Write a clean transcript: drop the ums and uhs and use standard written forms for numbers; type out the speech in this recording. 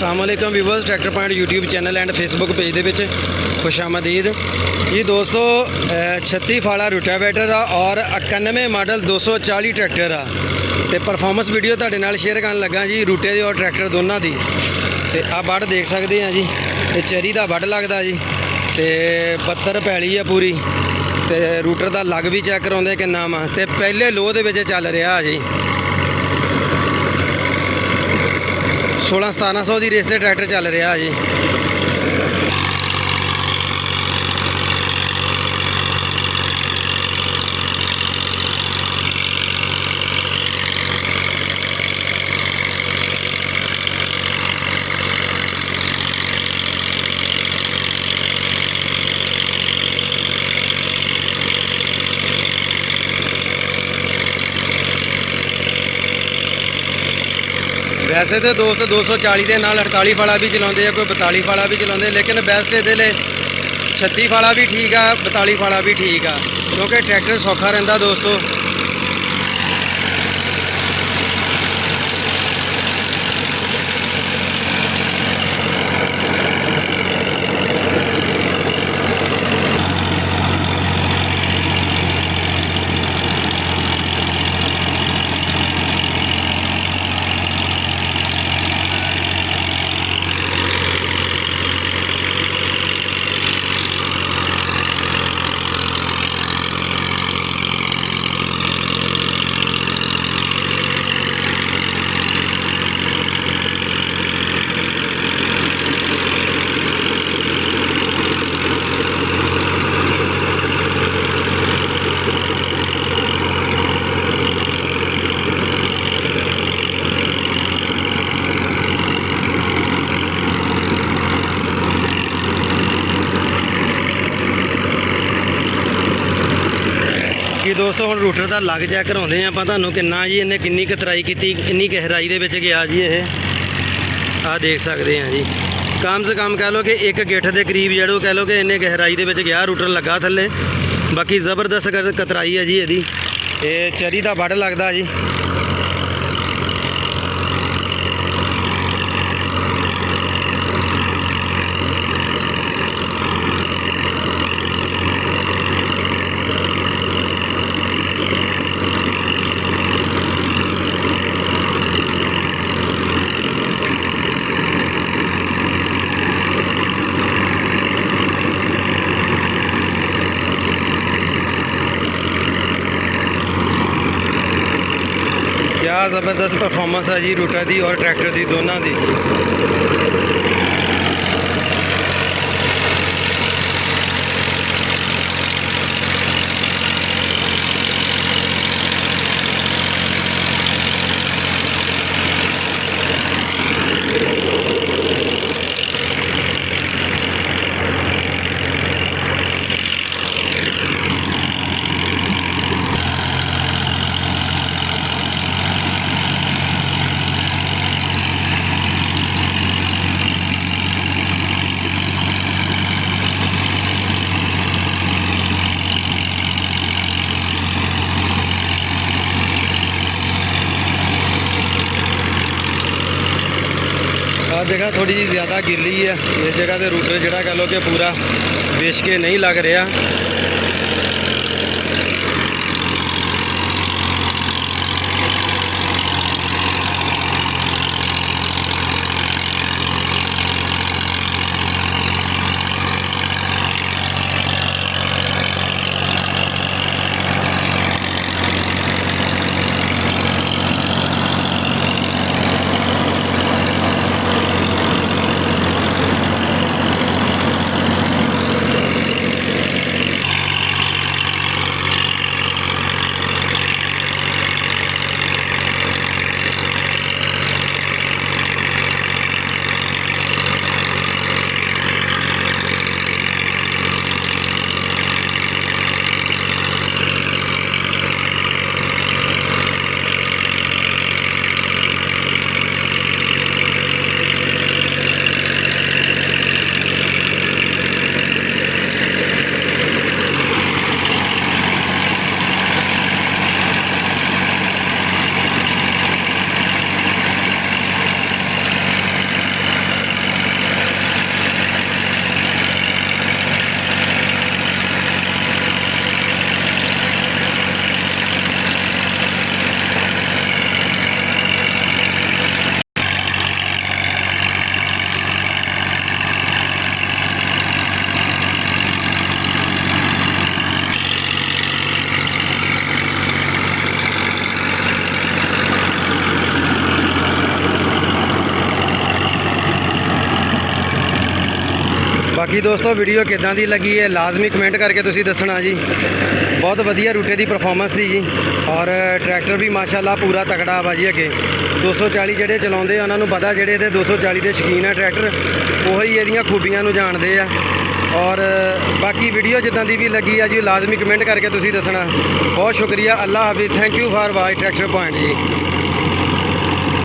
अस्सलाम वालेकुम viewers, tractor point YouTube channel and Facebook page ਦੇ ਵਿੱਚ खुशामदीद जी दोस्तों। 36 फाड़ा रोटावेटर और 91 मॉडल 240 ट्रैक्टर ਤੇ परफॉर्मेंस वीडियो ਤੁਹਾਡੇ ਨਾਲ शेयर ਕਰਨ ਲੱਗਾ ਜੀ ਰੂਟੇ ਦੀ और ट्रैक्टर ਦੋਨਾਂ ਦੀ। ਤੇ ਆ ਵੱਢ ਦੇਖ ਸਕਦੇ ਆ ਜੀ, ਇਹ ਚੈਰੀ ਦਾ ਵੱਢ ਲੱਗਦਾ ਜੀ ਤੇ 72 ਪੈਲੀ ਆ ਪੂਰੀ ਤੇ ਰੂਟਰ ਦਾ ਲੱਗ ਵੀ ਚੈੱਕ ਕਰਾਉਂਦੇ ਕਿੰਨਾ ਵਾ ਤੇ ਪਹਿਲੇ ਲੋਹ ਦੇ ਵਿੱਚ ਚੱਲ ਰਿਹਾ ਜੀ। 16-1700 ਦੀ ਰੇਸ ਤੇ ਟਰੈਕਟਰ ਚੱਲ ਰਿਹਾ ਜੀ। वैसे तो दोस्त 240 के नाल 48 फाड़ा भी चलाते हैं, कोई 42 फाड़ा भी चलाते, लेकिन बेस्ट ये 36 फाड़ा भी ठीक है, 42 फाड़ा भी ठीक है, क्योंकि ट्रैक्टर सौखा रहिंदा दोस्तों। कि दोस्तों हम रूटर का लग चैक कराते हैं ਆਪਾਂ ਤੁਹਾਨੂੰ ਕਿੰਨਾ ਜੀ ਇਹਨੇ ਕਿੰਨੀ ਕਤਰਾਈ ਕੀਤੀ, ਇੰਨੀ ਗਹਿਰਾਈ ਦੇ ਵਿੱਚ ਗਿਆ ਜੀ। ਇਹ ਆ ਦੇਖ ਸਕਦੇ ਆ ਜੀ, ਕਮ ਸੇ ਕਮ कह लो कि एक ਗਿੱਠ ਦੇ ਕਰੀਬ ਜਿਹੜੋ कह लो कि ਇੰਨੇ ਗਹਿਰਾਈ ਦੇ ਵਿੱਚ ਗਿਆ ਰੂਟਰ ਲੱਗਾ ਥੱਲੇ। ਬਾਕੀ ਜ਼ਬਰਦਸਤ ਕਤਰਾਈ ਹੈ ਜੀ ਇਹਦੀ। ਇਹ ਚਰੀ ਦਾ ਵੱਢ ਲੱਗਦਾ ਜੀ। क्या ज़बरदस्त परफॉर्मेंस है जी रूटर दी और ट्रैक्टर दी दोनों दी। जगह थोड़ी जी ज़्यादा गिली है, इस जगह से रूटर जोड़ा कह लो कि पूरा बेच के नहीं लग रहा। ਬਾਕੀ ਦੋਸਤੋ ਵੀਡੀਓ ਕਿੱਦਾਂ ਦੀ ਲੱਗੀ ਹੈ ਲਾਜ਼ਮੀ ਕਮੈਂਟ ਕਰਕੇ ਤੁਸੀਂ ਦੱਸਣਾ ਜੀ। ਬਹੁਤ ਵਧੀਆ ਰੂਟੇ ਦੀ ਪਰਫਾਰਮੈਂਸ ਸੀ ਜੀ ਔਰ ਟਰੈਕਟਰ ਵੀ ਮਾਸ਼ਾਅੱਲਾ ਪੂਰਾ ਤਕੜਾ ਵਾ ਜੀ। ਅੱਗੇ 240 ਜਿਹੜੇ ਚਲਾਉਂਦੇ ਆ ਉਹਨਾਂ ਨੂੰ ਪਤਾ, ਜਿਹੜੇ ਇਹਦੇ 240 ਦੇ ਸ਼ੌਕੀਨ ਆ ਟਰੈਕਟਰ ਉਹੀ ਇਹਦੀਆਂ ਖੂਬੀਆਂ ਨੂੰ ਜਾਣਦੇ ਆ। ਔਰ ਬਾਕੀ ਵੀਡੀਓ ਜਿੱਦਾਂ ਦੀ ਵੀ ਲੱਗੀ ਆ ਜੀ ਲਾਜ਼ਮੀ ਕਮੈਂਟ ਕਰਕੇ ਤੁਸੀਂ ਦੱਸਣਾ। ਬਹੁਤ ਸ਼ੁਕਰੀਆ। ਅੱਲਾ ਹਾਫਿਜ਼। Thank you for watch tractor point ਜੀ।